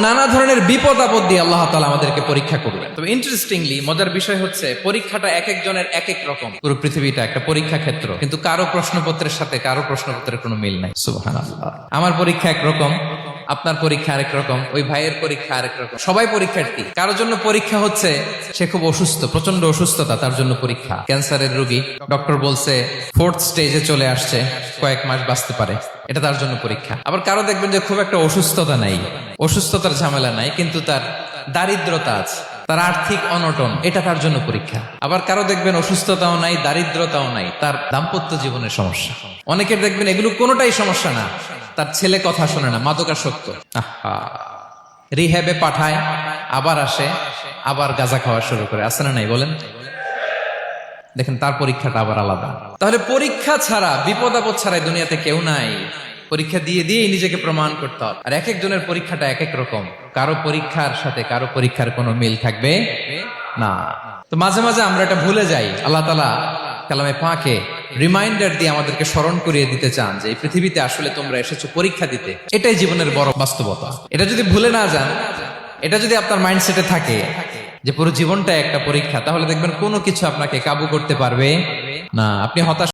নানা ধরনের বিপদ আপদ দিয়ে আল্লাহ তাআলা আমাদেরকে পরীক্ষা করবেন। তবে ইন্টারেস্টিংলি মজার বিষয় হচ্ছে পরীক্ষাটা এক একজনের এক এক রকম। পুরো পৃথিবীটা একটা পরীক্ষা ক্ষেত্র, কিন্তু কারো প্রশ্নপত্রের সাথে কারো প্রশ্নপত্রের কোনো মিল নাই। সুবহানাল্লাহ। আমার পরীক্ষা একরকম, আপনার পরীক্ষা আরেক রকম, ওই ভাইয়ের পরীক্ষা আরেক রকম। সবাই পরীক্ষার্থী। কারোর জন্য পরীক্ষা হচ্ছে সে খুব অসুস্থ, প্রচন্ড অসুস্থতা, তার জন্য পরীক্ষা। ক্যান্সারের রোগী, ডক্টর বলছে 4th স্টেজে চলে আসছে, কয়েক মাস বাঁচতে পারে, এটা তার জন্য পরীক্ষা। আবার কারো দেখবেন যে খুব একটা অসুস্থতা নাই, অসুস্থতার ঝামেলা নাই, কিন্তু তার দারিদ্রতা আছে, তার আর্থিক অনটন, এটা তার জন্য পরীক্ষা। আবার কারো দেখবেন অসুস্থতাও নাই, দারিদ্রতাও নাই, তার দাম্পত্য জীবনের সমস্যা। অনেকের দেখবেন এগুলো কোনোটাই সমস্যা না, তার ছেলে কথা শোনে না, মাদকাসক্ত, রিহ্যাবে পাঠায়, আবার আসে, আবার গাঁজা খাওয়া শুরু করে, আছে না নাই বলেন? দেখেন তার পরীক্ষাটা আবার আলাদা। তাহলে পরীক্ষা ছাড়া, বিপদ আপদ ছাড়া দুনিয়াতে কেউ নাই। পরীক্ষা দিয়ে দিয়ে নিজেকে প্রমাণ করতে হবে। আর এক একজনের পরীক্ষাটা এক এক রকম, কারো পরীক্ষার সাথে কারো পরীক্ষার কোনো মিল থাকবে না। তো মাঝে মাঝে আমরা এটা ভুলে যাই। আল্লাহ তাআলা কালামে পাকে রিমাইন্ডার দিয়ে আমাদেরকে স্মরণ করিয়ে দিতে চান যে এই পৃথিবীতে আসলে তোমরা এসেছো পরীক্ষা দিতে। এটাই জীবনের বড় বাস্তবতা। এটা যদি ভুলে না যান, এটা যদি আপনার মাইন্ডসেটে থাকে যে পুরো জীবনটা একটা পরীক্ষা, তাহলে দেখবেন কোনো কিছু আপনাকে কাবু করতে পারবে না। আপনি হতাশ